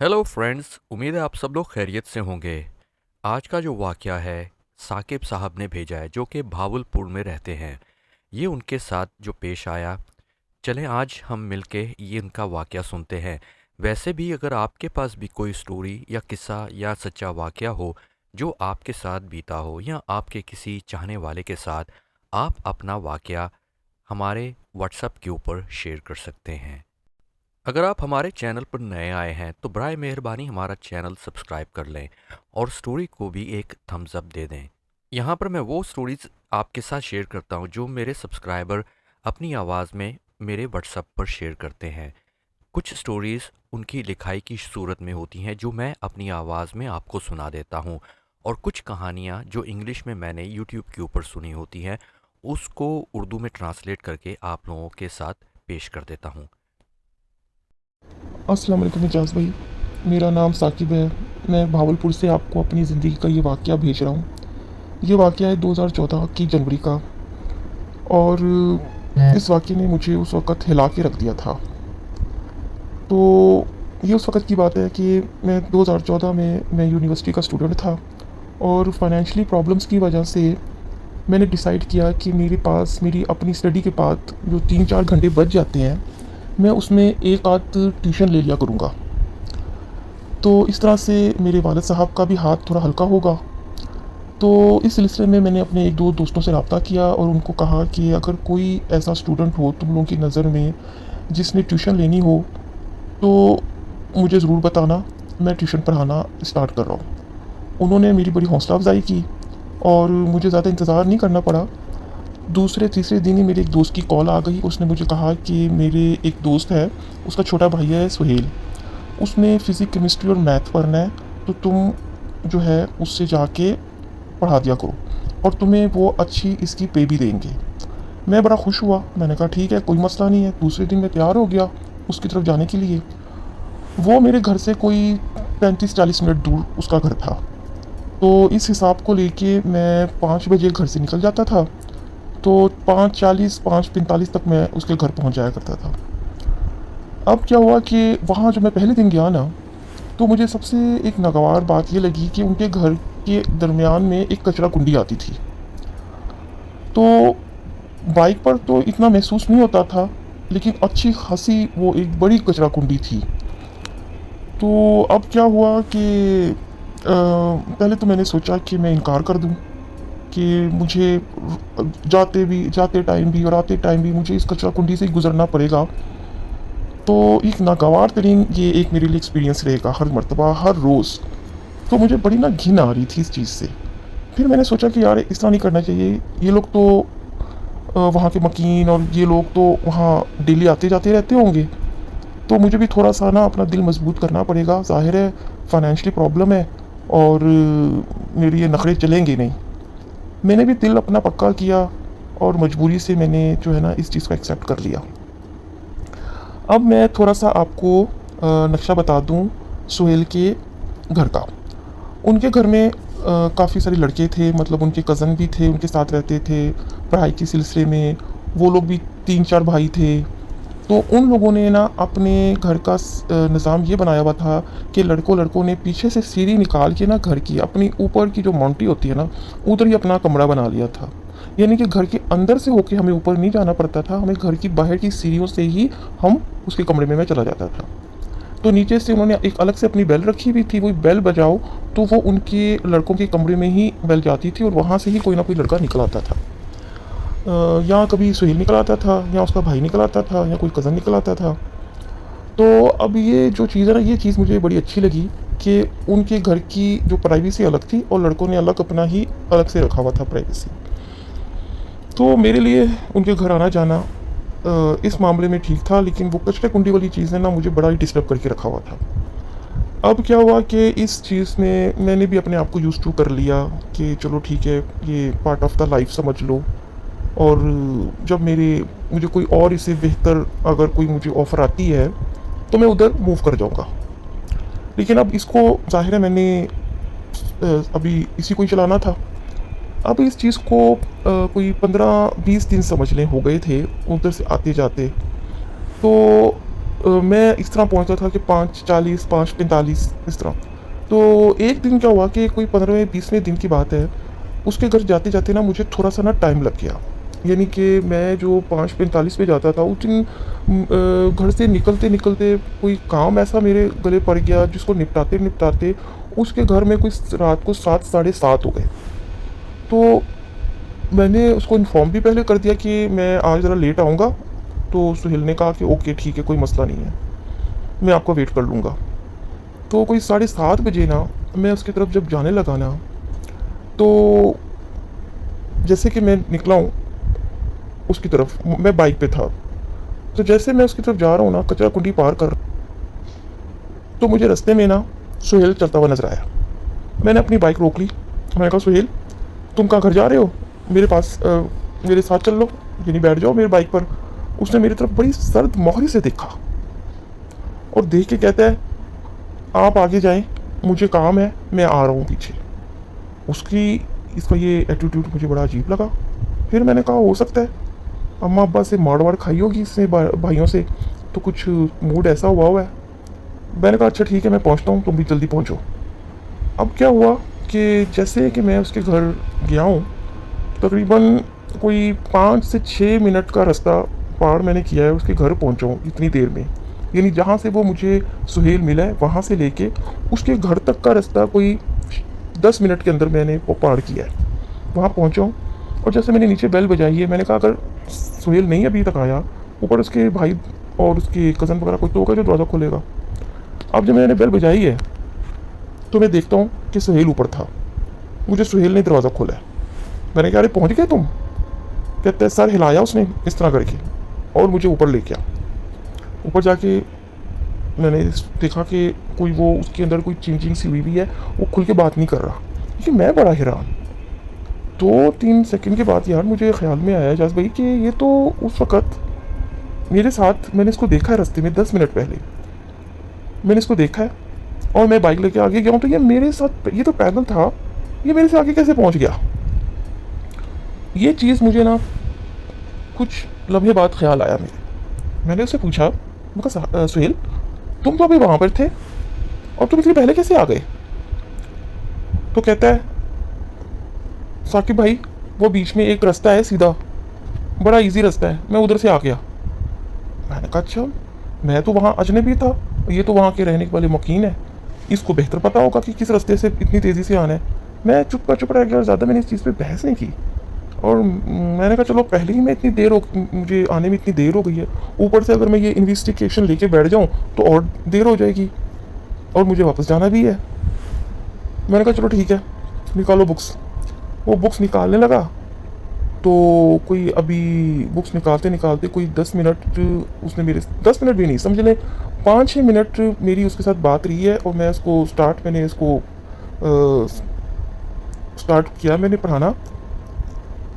Hello friends, उम्मीद है आप सब लोग खैरियत से होंगे। आज का जो वाक़या है साकिब साहब ने भेजा है, जो कि भावलपुर में रहते हैं। ये उनके साथ जो पेश आया, चलें आज हम मिलके ये इनका वाक़या सुनते हैं। वैसे भी अगर आपके पास भी कोई स्टोरी या किस्सा या सच्चा वाक़या हो जो आपके साथ बीता हो या आपके किसी चाहने वाले के साथ, आप अपना वाक़या हमारे व्हाट्सएप के ऊपर शेयर कर सकते हैं। अगर आप हमारे चैनल पर नए आए हैं तो बराए मेहरबानी हमारा चैनल सब्सक्राइब कर लें और स्टोरी को भी एक थम्स अप दे दें। यहाँ पर मैं वो स्टोरीज आपके साथ शेयर करता हूँ जो मेरे सब्सक्राइबर अपनी आवाज़ में मेरे व्हाट्सएप पर शेयर करते हैं। कुछ स्टोरीज़ उनकी लिखाई की सूरत में होती हैं जो मैं अपनी आवाज़ में आपको सुना देता हूँ, और कुछ कहानियाँ जो इंग्लिश में मैंने यूट्यूब के ऊपर सुनी होती हैं उसको उर्दू में ट्रांसलेट करके आप लोगों के साथ पेश कर देता हूँ। अस्सलाम वालेकुम एजाज़ भाई। मेरा नाम साकिब है। मैं भावलपुर से आपको अपनी ज़िंदगी का ये वाक़या भेज रहा हूँ। ये वाक़या है 2014 की जनवरी का, और इस वाक़ये ने मुझे उस वक़्त हिला के रख दिया था। तो ये उस वक़्त की बात है कि मैं 2014 में मैं यूनिवर्सिटी का स्टूडेंट था, और फाइनेंशियली प्रॉब्लम्स की वजह से मैंने डिसाइड किया कि मेरे पास मेरी अपनी स्टडी के बाद जो 3-4 घंटे बच जाते हैं, मैं उसमें एक आध ट्यूशन ले लिया करूँगा। तो इस तरह से मेरे वालिद साहब का भी हाथ थोड़ा हल्का होगा। तो इस सिलसिले में मैंने अपने एक दो दोस्तों से रब्ता किया और उनको कहा कि अगर कोई ऐसा स्टूडेंट हो तुम लोगों की नज़र में जिसने ट्यूशन लेनी हो तो मुझे ज़रूर बताना, मैं ट्यूशन पढ़ाना स्टार्ट कर रहा हूँ। उन्होंने मेरी बड़ी हौसला अफजाई की और मुझे ज़्यादा इंतज़ार नहीं करना पड़ा। दूसरे तीसरे दिन ही मेरे एक दोस्त की कॉल आ गई। उसने मुझे कहा कि मेरे एक दोस्त है, उसका छोटा भाई है सुहेल, उसने फ़िज़िक्स केमिस्ट्री और मैथ पढ़ना है, तो तुम जो है उससे जाके पढ़ा दिया करो और तुम्हें वो अच्छी इसकी पे भी देंगे। मैं बड़ा खुश हुआ। मैंने कहा ठीक है, कोई मसला नहीं है। दूसरे दिन मैं तैयार हो गया उसकी तरफ जाने के लिए। वो मेरे घर से कोई 35-40 मिनट दूर उसका घर था। तो इस हिसाब को लेके मैं 5 बजे घर से निकल जाता था, तो 5:40 5:45 तक मैं उसके घर पहुंच जाया करता था। अब क्या हुआ कि वहाँ जब मैं पहले दिन गया ना, तो मुझे सबसे एक नागवार बात ये लगी कि उनके घर के दरमियान में एक कचरा कुंडी आती थी। तो बाइक पर तो इतना महसूस नहीं होता था, लेकिन अच्छी खासी वो एक बड़ी कचरा कुंडी थी। तो अब क्या हुआ कि पहले तो मैंने सोचा कि मैं इनकार कर दूं कि मुझे जाते टाइम भी और आते टाइम भी मुझे इस कचरा कुंडी से ही गुजरना पड़ेगा। तो एक नागवार तरीन ये एक मेरे लिए एक्सपीरियंस रहेगा हर मर्तबा, हर रोज़। तो मुझे बड़ी ना घिन आ रही थी इस चीज़ से। फिर मैंने सोचा कि यार इस तरह नहीं करना चाहिए। ये लोग तो वहाँ के मकीन और ये लोग तो वहाँ डेली आते जाते रहते होंगे, तो मुझे भी थोड़ा सा ना अपना दिल मजबूत करना पड़ेगा। ज़ाहिर है फाइनेंशियली प्रॉब्लम है और मेरे ये नखरे चलेंगे नहीं। मैंने भी दिल अपना पक्का किया और मजबूरी से मैंने जो है ना इस चीज़ को एक्सेप्ट कर लिया। अब मैं थोड़ा सा आपको नक्शा बता दूं सुहेल के घर का। उनके घर में काफ़ी सारे लड़के थे, मतलब उनके कज़न भी थे, उनके साथ रहते थे पढ़ाई के सिलसिले में। वो लोग भी 3-4 भाई थे। तो उन लोगों ने ना अपने घर का निज़ाम ये बनाया हुआ था कि लड़कों लड़कों ने पीछे से सीढ़ी निकाल के ना घर की अपनी ऊपर की जो माउंटी होती है ना, उधर ही अपना कमरा बना लिया था। यानी कि घर के अंदर से होके हमें ऊपर नहीं जाना पड़ता था, हमें घर की बाहर की सीढ़ियों से ही हम उसके कमरे में मैं चला जाता था। तो नीचे से उन्होंने एक अलग से अपनी बेल रखी हुई थी। वही बेल बजाओ तो वो उनके लड़कों के कमरे में ही बेल जाती थी और वहाँ से ही कोई ना कोई लड़का निकल आता था। या कभी सुहेल निकल आता था, या उसका भाई निकल आता था, या कोई कज़न निकल आता था। तो अब ये जो चीज़ है ना, ये चीज़ मुझे बड़ी अच्छी लगी कि उनके घर की जो प्राइवेसी अलग थी और लड़कों ने अलग अपना ही अलग से रखा हुआ था प्राइवेसी। तो मेरे लिए उनके घर आना जाना इस मामले में ठीक था, लेकिन वो कचरे कुंडी वाली चीज़ है ना, मुझे बड़ा ही डिस्टर्ब करके रखा हुआ था। अब क्या हुआ कि इस चीज़ में मैंने भी अपने आप को यूज़ टू कर लिया कि चलो ठीक है, ये पार्ट ऑफ द लाइफ समझ लो। और जब मुझे कोई और इससे बेहतर अगर कोई मुझे ऑफ़र आती है तो मैं उधर मूव कर जाऊंगा। लेकिन अब इसको ज़ाहिर है मैंने अभी इसी को ही चलाना था। अब इस चीज़ को कोई 15-20 दिन समझ लें हो गए थे उधर से आते जाते। तो मैं इस तरह पहुंचता था कि 5:40, 5:45 इस तरह। तो एक दिन क्या हुआ कि कोई 15वें-20वें दिन की बात है, उसके घर जाते-जाते ना मुझे थोड़ा-सा ना टाइम लग गया। यानी कि मैं जो 5:45 पे जाता था, उस दिन घर से निकलते-निकलते कोई काम ऐसा मेरे गले पड़ गया जिसको निपटाते-निपटाते उसके घर में कोई रात को 7, साढ़े 7 हो गए। तो मैंने उसको इन्फॉर्म भी पहले कर दिया कि मैं आज ज़रा लेट आऊँगा। तो सुहेल ने कहा कि ओके ठीक है, कोई मसला नहीं है, मैं आपका वेट कर लूँगा। तो कोई साढ़े 7 बजे ना मैं उसकी तरफ जब जाने लगा ना, तो जैसे कि मैं निकला हूँ उसकी तरफ, मैं बाइक पे था। तो जैसे मैं उसकी तरफ जा रहा हूँ ना, कचरा कुंडी पार कर, तो मुझे रास्ते में ना सुहेल चलता हुआ नजर आया। मैंने अपनी बाइक रोक ली। मैंने कहा सुहेल, तुम कहाँ घर जा रहे हो? मेरे पास मेरे साथ चल लो, यानी बैठ जाओ मेरी बाइक पर। उसने मेरी तरफ बड़ी सर्द मोहरी से देखा और देख के कहता है, आप आगे जाएं, मुझे काम है, मैं आ रहा हूँ पीछे। उसकी इसका ये एटीट्यूड मुझे बड़ा अजीब लगा। फिर मैंने कहा हो सकता है अम्मा अब्बा से मार वाड़ खाई होगी इसने, भाइयों से, तो कुछ मूड ऐसा हुआ है। मैंने कहा अच्छा ठीक है, मैं पहुंचता हूँ, तुम भी जल्दी पहुंचो। अब क्या हुआ कि जैसे कि मैं उसके घर गया हूँ, तकरीबन कोई 5 से 6 मिनट का रास्ता पार मैंने किया है, उसके घर पहुंचा हूँ इतनी देर में। यानी जहाँ से वो मुझे सुहेल मिला है वहाँ से लेके उसके घर तक का रास्ता कोई 10 मिनट के अंदर मैंने वो पार किया है। वहाँ पहुँचा हूँ और जैसे मैंने नीचे बेल बजाई है, मैंने कहा अगर सुहेल नहीं अभी तक आया, ऊपर उसके भाई और उसके कज़न वगैरह कोई तो होगा जो दरवाज़ा खोलेगा। अब जब मैंने बेल बजाई है तो मैं देखता हूँ कि सुहेल ऊपर था। मुझे सुहेल ने दरवाज़ा खोला है। मैंने कहा अरे पहुँच गए तुम? कहते हैं सर हिलाया उसने इस तरह करके और मुझे ऊपर ले गया। ऊपर जाके मैंने देखा कि कोई वो उसके अंदर कोई चिंचिंग सी हुई भी है, वो खुल के बात नहीं कर रहा। क्योंकि मैं बड़ा हैरान। 2-3 सेकंड के बाद यार मुझे ख्याल में आया एजाज भाई कि ये तो उस वक़्त मेरे साथ, मैंने इसको देखा है रास्ते में 10 मिनट पहले मैंने इसको देखा है और मैं बाइक लेके आगे गया हूँ, तो ये मेरे साथ, ये तो पैदल था, ये मेरे से आगे कैसे पहुँच गया? ये चीज़ मुझे ना कुछ लम्हे बाद ख्याल आया मेरे। मैंने उससे पूछा, मैं कहा सुहेल, तुम तो अभी वहाँ पर थे और तुम इतनी पहले कैसे आ गए? तो कहता है साकिब भाई, वो बीच में एक रास्ता है सीधा, बड़ा इजी रास्ता है, मैं उधर से आ गया। मैंने कहा अच्छा, मैं तो वहाँ अजनबी था, ये तो वहाँ के रहने वाले मकीन है, इसको बेहतर पता होगा कि किस रास्ते से इतनी तेज़ी से आना है। मैं चुप रह गया और ज़्यादा मैंने इस चीज़ पे बहस नहीं की। और मैंने कहा चलो पहले ही मैं इतनी देर हो, मुझे आने में इतनी देर हो गई है, ऊपर से अगर मैं ये इन्वेस्टिगेशन लेके बैठ जाऊँ तो और देर हो जाएगी और मुझे वापस जाना भी है। मैंने कहा चलो ठीक है, निकालो बुक्स। वो बुक्स निकालने लगा तो कोई अभी बुक्स निकालते निकालते कोई 10 मिनट उसने मेरे, 10 मिनट भी नहीं समझ लें, 5-6 मिनट मेरी उसके साथ बात रही है। और मैं उसको मैंने इसको स्टार्ट किया मैंने पढ़ाना।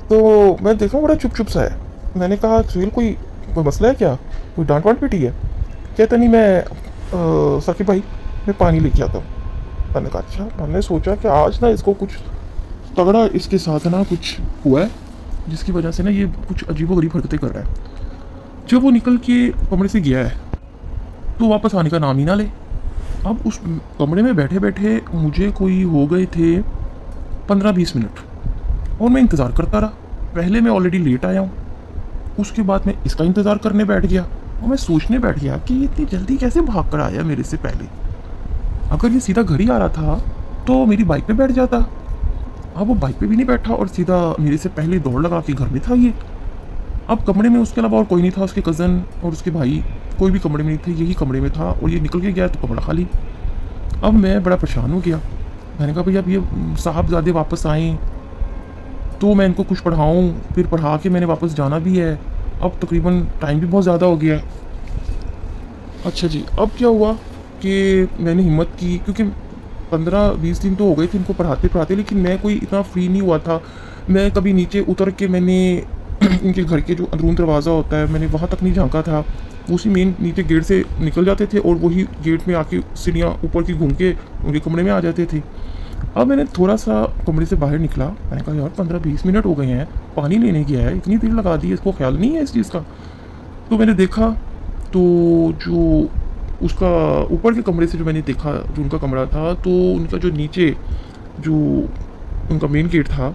तो मैं देखा बड़ा चुप सा है। मैंने कहा सुहेल, कोई कोई मसला है क्या, कोई डांट वांट पिटी है? कहता नहीं, मैं साकिब भाई मैं पानी लेके आता हूँ। मैंने कहा अच्छा। मैंने सोचा कि आज ना इसको कुछ तगड़ा, इसके साथ ना कुछ हुआ है जिसकी वजह से ना ये कुछ अजीबोगरीब हरकतें कर रहा है। जब वो निकल के कमरे से गया है तो वापस आने का नाम ही ना ले। अब उस कमरे में बैठे बैठे मुझे कोई हो गए थे 15-20 मिनट और मैं इंतज़ार करता रहा। पहले मैं ऑलरेडी लेट आया हूँ, उसके बाद मैं इसका इंतज़ार करने बैठ गया और मैं सोचने बैठ गया कि ये इतनी जल्दी कैसे भाग कर आया मेरे से पहले। अगर ये सीधा घर ही आ रहा था तो मेरी बाइक पे बैठ जाता। अब वो बाइक पे भी नहीं बैठा और सीधा मेरे से पहले दौड़ लगा के घर में था ये। अब कमरे में उसके अलावा और कोई नहीं था, उसके कज़न और उसके भाई कोई भी कमरे में नहीं थे, यही कमरे में था और ये निकल के गया तो कमरा खाली। अब मैं बड़ा परेशान हो गया। मैंने कहा भैया अब ये साहबजादे वापस आएँ तो मैं इनको कुछ पढ़ाऊँ, फिर पढ़ा के मैंने वापस जाना भी है। अब तकरीबन टाइम भी बहुत ज़्यादा हो गया। अच्छा जी, अब क्या हुआ कि मैंने हिम्मत की, क्योंकि 15-20 दिन तो हो गए थे इनको पढ़ाते पढ़ाते, लेकिन मैं कोई इतना फ्री नहीं हुआ था। मैं कभी नीचे उतर के मैंने इनके घर के जो अंदरून दरवाज़ा होता है मैंने वहाँ तक नहीं झांका था। उसी मेन नीचे गेट से निकल जाते थे और वही गेट में आके सीढ़ियाँ ऊपर की घूम के उनके कमरे में आ जाते थे। अब मैंने थोड़ा सा कमरे से बाहर निकला। मैंने कहा यार 15-20 मिनट हो गए हैं, पानी लेने गया है, इतनी देर लगा दी है, इसको ख्याल नहीं है इस चीज़ का। तो मैंने देखा तो जो उसका ऊपर के कमरे से जो मैंने देखा, जो उनका कमरा था, तो उनका जो नीचे जो उनका मेन गेट था,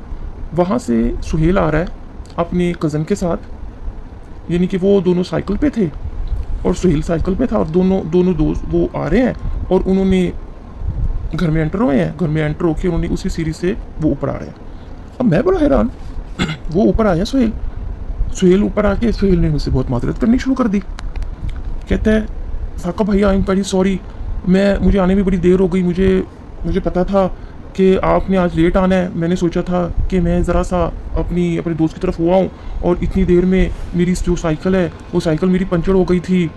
वहाँ से सुहेल आ रहा है अपने कज़न के साथ। यानी कि वो दोनों साइकिल पे थे और सुहेल साइकिल पे था, और दोनों दोनों दोस्त वो आ रहे हैं और उन्होंने घर में एंटर हुए हैं। घर में एंटर होकर उन्होंने उसी सीढ़ी से वो ऊपर आ रहे हैं। अब मैं बड़ा हैरान, वो ऊपर आया सुहेल। सुहेल ऊपर आके सुहेल ने मुझसे बहुत माजरत करनी शुरू कर दी। कहता है, साका भाई आई एम वेरी सॉरी, मुझे आने में बड़ी देर हो गई, मुझे पता था कि आपने आज लेट आना है। मैंने सोचा था कि मैं ज़रा सा अपने दोस्त की तरफ हुआ हूँ, और इतनी देर में मेरी जो साइकिल है वो साइकिल मेरी पंचर हो गई थी,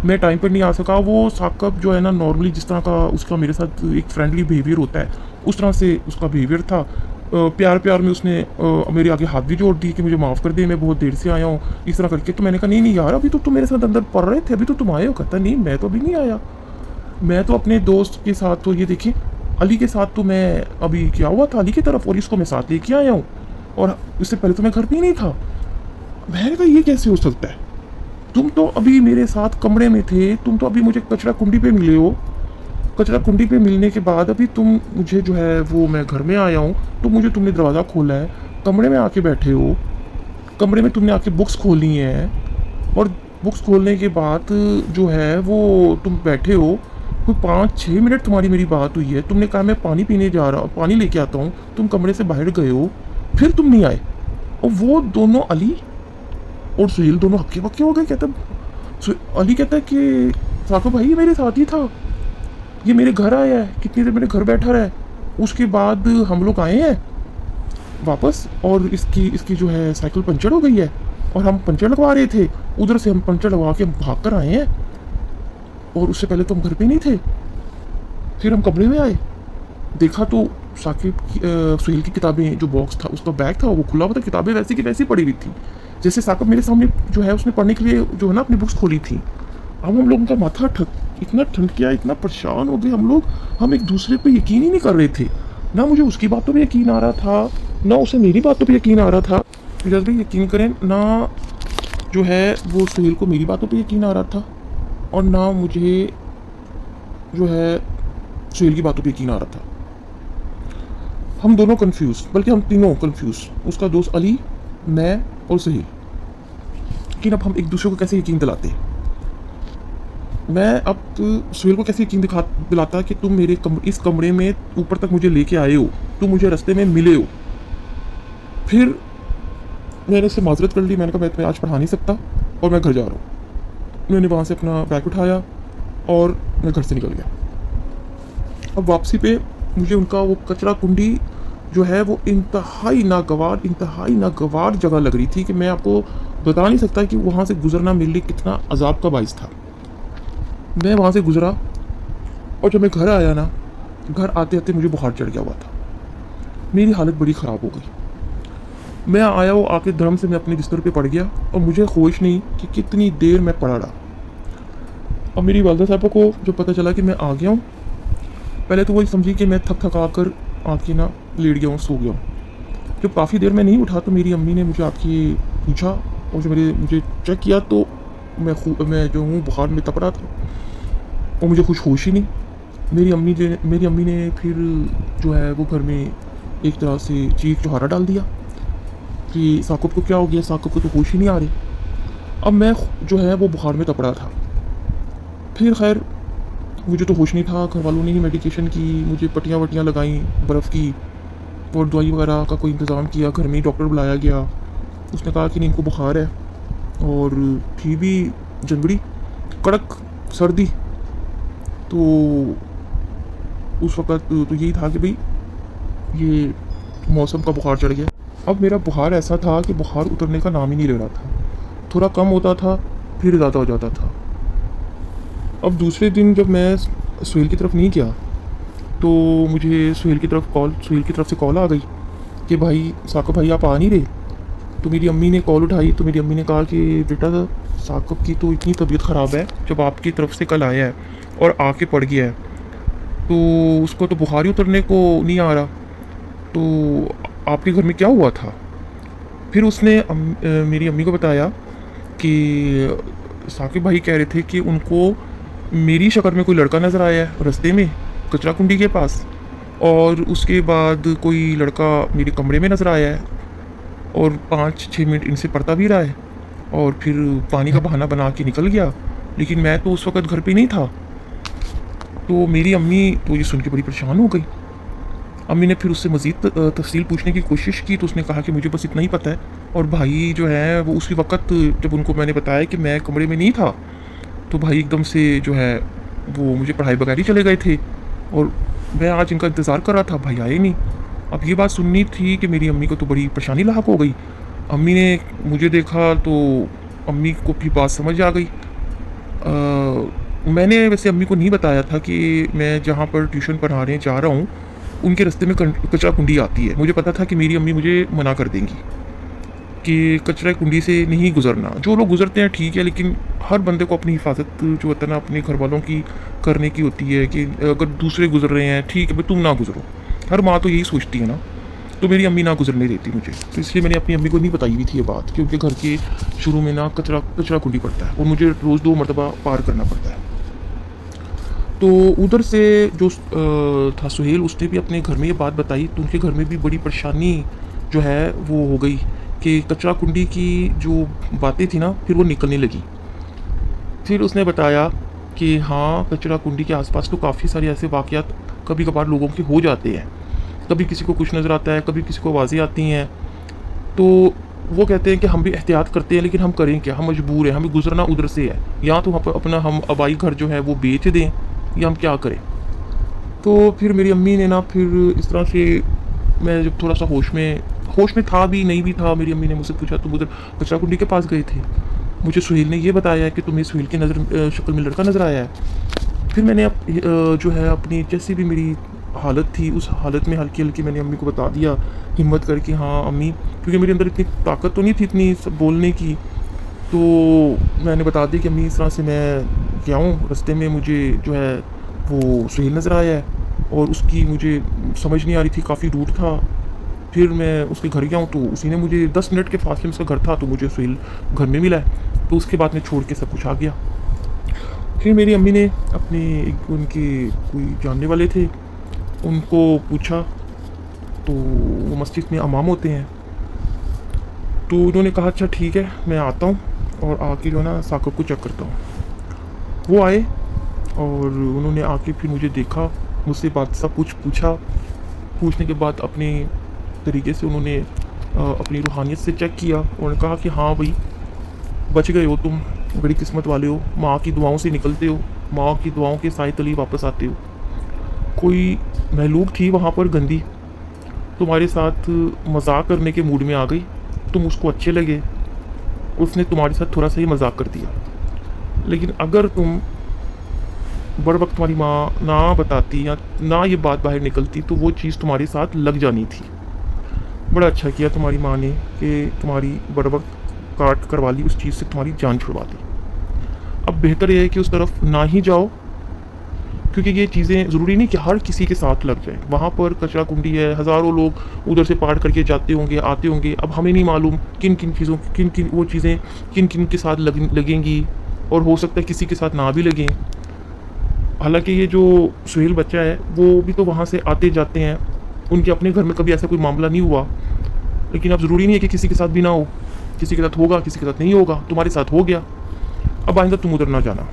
मैं टाइम पर नहीं आ सका। वो साकब जो है ना, नॉर्मली जिस तरह का उसका मेरे साथ एक फ्रेंडली बिहेवियर होता है, उस तरह से उसका बिहेवियर था। प्यार प्यार में उसने मेरे आगे हाथ भी जोड़ दी कि मुझे माफ़ कर दे, मैं बहुत देर से आया हूँ, इस तरह करके। तो मैंने कहा, नहीं यार, अभी तो तुम मेरे साथ अंदर पढ़ रहे थे, अभी तो तुम आए हो। कहता, नहीं मैं तो अभी नहीं आया, मैं तो अपने दोस्त के साथ, तो ये देखिए अली के साथ तो मैं अभी क्या हुआ था अली की तरफ, और इसको मैं साथ लेके आया हूँ, और इससे पहले तो मैं घर पे ही नहीं था। मैंने कहा, ये कैसे हो सकता है? तुम तो अभी मेरे साथ कमरे में थे, तुम तो अभी मुझे कचरा कुंडी पे मिले हो। कचरा कुंडी पे मिलने के बाद अभी तुम मुझे जो है वो, मैं घर में आया हूँ तो मुझे तुमने दरवाज़ा खोला है, कमरे में आके बैठे हो, कमरे में तुमने आके बुक्स खोली हैं, और बुक्स खोलने के बाद जो है वो तुम बैठे हो, कोई 5-6 मिनट तुम्हारी मेरी बात हुई है, तुमने कहा मैं पानी पीने जा रहा हूँ, पानी लेके आता हूँ, तुम कमरे से बाहर गए हो, फिर तुम नहीं आए। और वो दोनों अली और सुहेल दोनों हक्के बक्के हो गए। कहता, अली कहता है कि साको भाई ये मेरे साथ ही था, ये मेरे घर आया है, कितनी देर मेरे घर बैठा रहा है, उसके बाद हम लोग आए हैं वापस, और इसकी जो है साइकिल पंचर हो गई है, और हम पंचर लगवा रहे थे, उधर से हम पंचर लगवा के भाग कर आए हैं, और उससे पहले तो हम घर पे नहीं थे। फिर हम कमरे में आए, देखा तो साकिब सुहेल की किताबें, जो बॉक्स था उसका बैग था वो खुला हुआ था, किताबें वैसी की वैसी पड़ी हुई थी, जैसे साकिब मेरे सामने जो है उसने पढ़ने के लिए जो है ना अपनी बुक्स खोली थी। अब हम लोगों का माथा इतना ठंडकिया, इतना परेशान हो गए हम लोग, हम एक दूसरे पे यकीन ही नहीं कर रहे थे। ना मुझे उसकी बातों पे यकीन आ रहा था, ना उसे मेरी बातों पे यकीन आ रहा था। जब भी यकीन करें ना, जो है वो सुहेल को मेरी बातों पे यकीन आ रहा था, और ना मुझे जो है सुहेल की बातों पे यकीन आ रहा था। हम दोनों कंफ्यूज, बल्कि हम तीनों कंफ्यूज, उसका दोस्त अली, मैं और सुहेल। लेकिन अब हम एक दूसरे को कैसे यकीन दिलाते? मैं अब सुहेल को कैसे यकीन दिलाता कि तुम मेरे इस कमरे में ऊपर तक मुझे लेके आए हो, तुम मुझे रास्ते में मिले हो। फिर मैंने उससे माजरत कर ली, मैंने कहा मैं आज पढ़ा नहीं सकता और मैं घर जा रहा हूँ। मैंने वहाँ से अपना बैग उठाया और मैं घर से निकल गया। अब वापसी पे मुझे उनका वो कचरा कुंडी जो है वो इंतहाई नागवार जगह लग रही थी, कि मैं आपको बता नहीं सकता कि वहाँ से गुजरना मेरे लिए कितना अजाब का बाइस था। मैं वहाँ से गुजरा, और जब मैं घर आया ना, घर आते आते मुझे बुखार चढ़ गया हुआ था, मेरी हालत बड़ी ख़राब हो गई। मैं आया, वो आके धर्म से मैं अपने बिस्तर पे पड़ गया, और मुझे होश नहीं कि कितनी देर मैं पड़ा रहा। अब मेरी वालदा साहबा को जो पता चला कि मैं आ गया हूँ, पहले तो वही समझी कि मैं थका कर आके ना लेट गया हूँ, सो गया हूँ। जब काफ़ी देर में नहीं उठा तो मेरी अम्मी ने मुझे आके पूछा, और जो मुझे चेक किया तो मैं जो हूँ बुखार में तप रहा था, और मुझे कुछ होश ही नहीं। मेरी अम्मी ने फिर जो है वो घर में एक तरह से चीख चौहारा डाल दिया कि साकुब को क्या हो गया, साकुब को तो होश ही नहीं आ रही। अब मैं जो है वो बुखार में तप रहा था। फिर खैर मुझे तो होश नहीं था, घर वालों ने ही मेडिकेशन की, मुझे पट्टियाँ वट्टियाँ लगाई बर्फ़ की, और दवाई वगैरह का कोई इंतज़ाम किया। घर में ही डॉक्टर बुलाया गया, उसने कहा कि नहीं इनको बुखार है, और थी भी जनवरी, कड़क सर्दी, तो उस वक़्त तो यही था कि भाई ये मौसम का बुखार चढ़ गया। अब मेरा बुखार ऐसा था कि बुखार उतरने का नाम ही नहीं ले रहा था, थोड़ा कम होता था फिर ज़्यादा हो जाता था। अब दूसरे दिन जब मैं सुहेल की तरफ नहीं गया, तो मुझे सुहेल की तरफ से कॉल आ गई कि भाई साकिब भाई आप आ नहीं रहे। तो मेरी अम्मी ने कॉल उठाई, तो मेरी अम्मी ने कहा कि बेटा साकिब की तो इतनी तबीयत ख़राब है, जब आपकी तरफ से कल आया है और आके पड़ गया है, तो उसको तो बुखार ही उतरने को नहीं आ रहा, तो आपके घर में क्या हुआ था? फिर उसने मेरी अम्मी को बताया कि साकिब भाई कह रहे थे कि उनको मेरी शक्ल में कोई लड़का नज़र आया है रास्ते में कचरा कुंडी के पास, और उसके बाद कोई लड़का मेरे कमरे में नज़र आया है और 5-6 मिनट इनसे पढ़ता भी रहा है और फिर पानी का बहाना बना के निकल गया। लेकिन मैं तो उस वक़्त घर पे नहीं था। तो मेरी अम्मी तो ये सुन के बड़ी परेशान हो गई। अम्मी ने फिर उससे मज़ीद तफ़सील पूछने की कोशिश की तो उसने कहा कि मुझे बस इतना ही पता है। और भाई जो है वो उसी वक़्त जब उनको मैंने बताया कि मैं कमरे में नहीं था, तो भाई एकदम से जो है वो मुझे पढ़ाए बगैर ही चले गए थे और मैं आज इनका इंतज़ार कर रहा था, भाई आए नहीं। अब ये बात सुननी थी कि मेरी अम्मी को तो बड़ी परेशानी लाहक हो गई। अम्मी ने मुझे देखा तो अम्मी को भी बात समझ आ गई। मैंने वैसे अम्मी को नहीं बताया था कि मैं जहाँ पर ट्यूशन पढ़ाने जा रहा हूँ उनके रास्ते में कचरा कुंडी आती है। मुझे पता था कि मेरी अम्मी मुझे मना कर देंगी कि कचरा कुंडी से नहीं गुजरना। जो लोग गुजरते हैं ठीक है, लेकिन हर बंदे को अपनी हिफाजत जो होता है ना अपने घर वालों की करने की होती है कि अगर दूसरे गुजर रहे हैं ठीक है भाई तुम ना गुजरो। हर माँ तो यही सोचती है ना। तो मेरी अम्मी ना गुजरने देती मुझे, तो इसलिए मैंने अपनी अम्मी को नहीं बताई हुई थी ये बात, क्योंकि घर के शुरू में ना कचरा कुंडी पड़ता है और मुझे रोज़ 2 मरतबा पार करना पड़ता है। तो उधर से जो था सुहेल, उसने भी अपने घर में ये बात बताई तो उनके घर में भी बड़ी परेशानी जो है वो हो गई कि कचरा कुंडी की जो बातें थी ना फिर वो निकलने लगी। फिर उसने बताया कि हाँ कचरा कुंडी के आसपास तो काफ़ी सारे ऐसे वाक़यात कभी कभार लोगों के हो जाते हैं। कभी किसी को कुछ नज़र आता है, कभी किसी को आवाज़ें आती हैं। तो वो कहते हैं कि हम भी एहतियात करते हैं, लेकिन हम करें क्या, हम मजबूर हैं, हमें गुजरना उधर से है। या तो हम आबाई घर जो है वो बेच दें या हम क्या करें। तो फिर मेरी अम्मी ने ना फिर इस तरह से, मैं जब थोड़ा सा होश में था भी नहीं भी था, मेरी अम्मी ने मुझसे पूछा तुम उधर कचरा कुंडी के पास गए थे? मुझे सुहेल ने ये बताया है कि तुम्हें सुहेल की शक्ल में लड़का नज़र आया है। फिर मैंने जो है अपनी जैसी भी मेरी हालत थी उस हालत में हल्की हल्की मैंने अम्मी को बता दिया हिम्मत करके, हाँ अम्मी, क्योंकि मेरे अंदर इतनी ताकत तो नहीं थी इतनी सब बोलने की। तो मैंने बता दी कि अम्मी इस तरह से मैं गया हूँ, रास्ते में मुझे जो है वो सुहेल नज़र आया है और उसकी मुझे समझ नहीं आ रही थी, काफ़ी रूट था। फिर मैं उसके घर गया हूँ तो उसी ने मुझे 10 मिनट के फासले में उसका घर था तो मुझे सुहेल घर में मिला है। तो उसके बाद मैं छोड़ के सब कुछ आ गया। फिर मेरी अम्मी ने अपने उनके कोई जानने वाले थे उनको पूछा, तो वो मस्जिद में इमाम होते हैं। तो उन्होंने कहा अच्छा ठीक है मैं आता हूँ और आके जो है ना साकिब को चेक करता हूँ। वो आए और उन्होंने आके फिर मुझे देखा, मुझसे बात सब कुछ पूछा। पूछने के बाद अपने तरीके से उन्होंने अपनी रूहानियत से चेक किया। उन्होंने कहा कि हाँ भाई बच गए हो तुम, बड़ी किस्मत वाले हो, माँ की दुआओं से निकलते हो, माँ की दुआओं के साए तले वापस आते हो। कोई महलूक थी वहाँ पर गंदी, तुम्हारे साथ मजाक करने के मूड में आ गई, तुम उसको अच्छे लगे, उसने तुम्हारे साथ थोड़ा सा ही मजाक कर दिया। लेकिन अगर तुम बर वक्त तुम्हारी माँ ना बताती या ना ये बात बाहर निकलती तो वो चीज़ तुम्हारे साथ लग जानी थी। बड़ा अच्छा किया तुम्हारी माँ ने कि तुम्हारी बर वक्त काट करवा ली, उस चीज़ से तुम्हारी जान छुड़वा दी। अब बेहतर यह है कि उस तरफ ना ही जाओ, क्योंकि ये चीज़ें ज़रूरी नहीं कि हर किसी के साथ लग जाए। वहाँ पर कचरा कुंडी है, हज़ारों लोग उधर से पार करके जाते होंगे आते होंगे। अब हमें नहीं मालूम किन किन वो चीज़ें किन किन के साथ लगेंगी और हो सकता है किसी के साथ ना भी लगें। हालांकि ये जो सुहेल बच्चा है वो भी तो वहाँ से आते जाते हैं, उनके अपने घर में कभी ऐसा कोई मामला नहीं हुआ। लेकिन अब ज़रूरी नहीं है कि किसी के साथ भी ना हो, किसी के साथ होगा किसी के साथ नहीं होगा, तुम्हारे साथ हो गया, अब आइंदा तुम उधर ना जाना।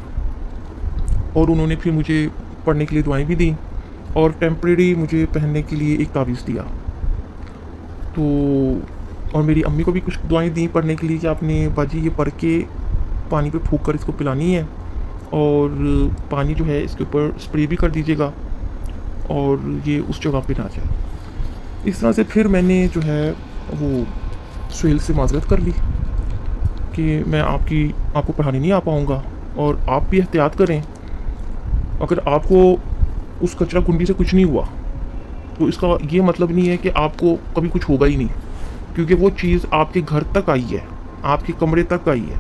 और उन्होंने फिर मुझे पढ़ने के लिए दुआएं भी दी और टेम्परेरी मुझे पहनने के लिए एक तावीज़ दिया। तो और मेरी अम्मी को भी कुछ दुआएं दी पढ़ने के लिए कि आपने बाजी ये पढ़ के पानी पे फूंक कर इसको पिलानी है और पानी जो है इसके ऊपर स्प्रे भी कर दीजिएगा और ये उस जगह पे ना जाए। इस तरह से फिर मैंने जो है वो सुहेल से माजरत कर ली कि मैं आपको पढ़ाने नहीं आ पाऊँगा और आप भी एहतियात करें। अगर आपको उस कचरा कुंडी से कुछ नहीं हुआ तो इसका ये मतलब नहीं है कि आपको कभी कुछ होगा ही नहीं, क्योंकि वो चीज़ आपके घर तक आई है, आपके कमरे तक आई है।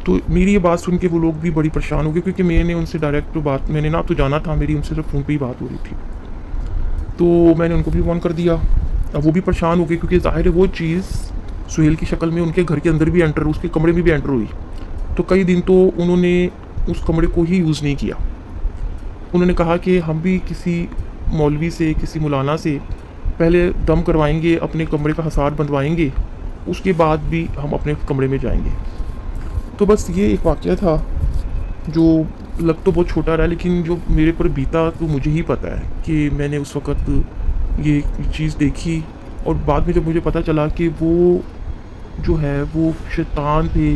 तो मेरी ये बात सुन के वो लोग भी बड़ी परेशान हो गए, क्योंकि मैंने उनसे डायरेक्ट बात मैंने ना तो जाना था, मेरी उनसे सिर्फ फ़ोन पे ही बात हो रही थी। तो मैंने उनको भी फ़ोन कर दिया। अब वो भी परेशान हो गए, क्योंकि ज़ाहिर है वो चीज़ सुहेल की शक्ल में उनके घर के अंदर भी एंटर, उसके कमरे में भी एंटर हुई। तो कई दिन तो उन्होंने उस कमरे को ही यूज़ नहीं किया। उन्होंने कहा कि हम भी किसी मौलवी से, किसी मौलाना से पहले दम करवाएंगे, अपने कमरे का हिसार बंधवाएंगे, उसके बाद भी हम अपने कमरे में जाएंगे। तो बस ये एक वाक़या था जो लग तो बहुत छोटा रहा, लेकिन जो मेरे पर बीता तो मुझे ही पता है कि मैंने उस वक़्त ये चीज़ देखी। और बाद में जब मुझे पता चला कि वो जो है वो शैतान थे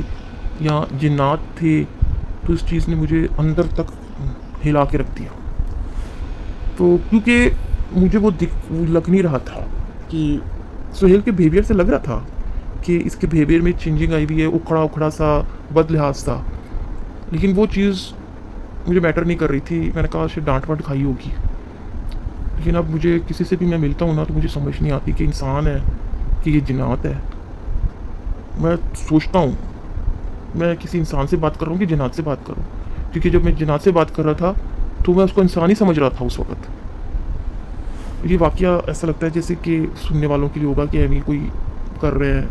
या जिन्नात थे, तो इस चीज़ ने मुझे अंदर तक हिला के रख दिया। तो क्योंकि मुझे वो लग नहीं रहा था कि सुहेल के बिहेवियर से लग रहा था कि इसके बिहेवियर में चेंजिंग आई हुई है, उखड़ा सा, बदलिहाज सा, लेकिन वो चीज़ मुझे मैटर नहीं कर रही थी। मैंने कहा शायद डांट वाट खाई होगी, लेकिन अब मुझे किसी से भी मैं मिलता हूँ ना, तो मुझे समझ नहीं आती कि इंसान है कि ये जिन्नात है। मैं सोचता हूँ मैं किसी इंसान से बात कर रहा हूँ कि जिन्नात से बात कर रहा हूँ, क्योंकि जब मैं जिन्नात से बात कर रहा था तो मैं उसको इंसान ही समझ रहा था उस वक़्त। ये वाक़या ऐसा लगता है जैसे कि सुनने वालों के लिए होगा कि एमी कोई कर रहे हैं,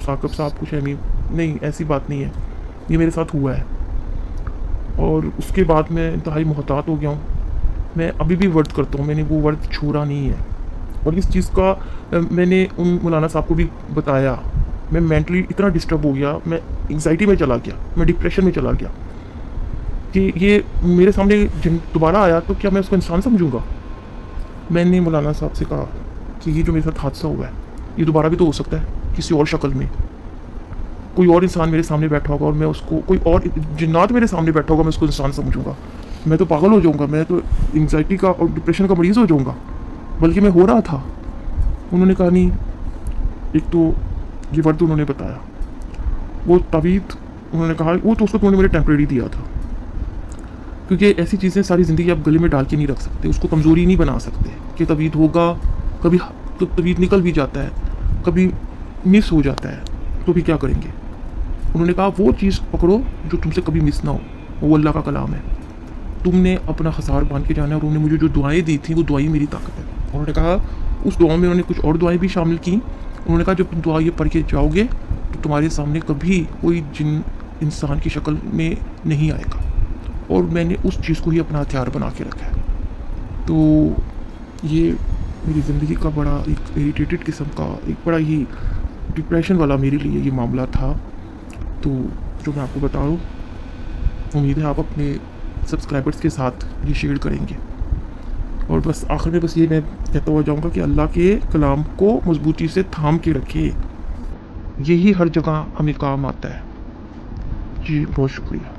साकिब साहब कुछ एमी, नहीं ऐसी बात नहीं है, ये मेरे साथ हुआ है। और उसके बाद मैं इंतहाई मोहतात हो गया हूँ। मैं अभी भी वर्द करता हूँ, मैंने वो वर्द छोड़ा नहीं है। और इस चीज़ का मैंने उन मौलाना साहब को भी बताया। मैं मेंटली इतना डिस्टर्ब हो गया, मैं एंग्जाइटी में चला गया, मैं डिप्रेशन में चला गया कि ये मेरे सामने दोबारा आया तो क्या मैं उसको इंसान समझूंगा। मैंने मौलाना साहब से कहा कि ये जो मेरे साथ हादसा हुआ है ये दोबारा भी तो हो सकता है, किसी और शक्ल में कोई और इंसान मेरे सामने बैठा होगा और मैं उसको, कोई और जिन्नात मेरे सामने बैठा होगा, मैं उसको इंसान समझूंगा। मैं तो पागल हो जाऊंगा, मैं तो एंग्जाइटी का और डिप्रेशन का मरीज़ हो जाऊंगा, बल्कि मैं हो रहा था। उन्होंने कहा नहीं, एक तो ये वर्द उन्होंने बताया, वो तवीत उन्होंने कहा, वो तो उसको उन्होंने मुझे टेम्प्रेरी दिया था, क्योंकि ऐसी चीज़ें सारी ज़िंदगी आप गले में डाल के नहीं रख सकते, उसको कमज़ोरी नहीं बना सकते कि तवीत होगा, कभी तो तवीत निकल भी जाता है, कभी मिस हो जाता है, तो भी क्या करेंगे। उन्होंने कहा वो चीज़ पकड़ो जो तुमसे कभी मिस ना हो, वो अल्लाह का कलाम है, तुमने अपना हसार बांध के जाना है। और उन्होंने मुझे जो दुआएं दी थी वो दुआएं मेरी ताकत है। उन्होंने कहा उस दुआ में उन्होंने कुछ और दुआएं भी शामिल की। उन्होंने कहा जब तुम दुआ ये पढ़ के जाओगे तो तुम्हारे सामने कभी कोई जिन इंसान की शक्ल में नहीं आएगा। और मैंने उस चीज़ को ही अपना हथियार बना के रखा है। तो ये मेरी ज़िंदगी का बड़ा एक इरिटेटेड किस्म का, एक बड़ा ही डिप्रेशन वाला मेरे लिए ये मामला था, तो जो मैं आपको बता रहा हूँ। उम्मीद है आप अपने सब्सक्राइबर्स के साथ ये शेयर करेंगे। और बस आखिर में बस ये मैं कहता हुआ जाऊँगा कि अल्लाह के कलाम को मजबूती से थाम के रखे, यही हर जगह हमें काम आता है। जी बहुत शुक्रिया।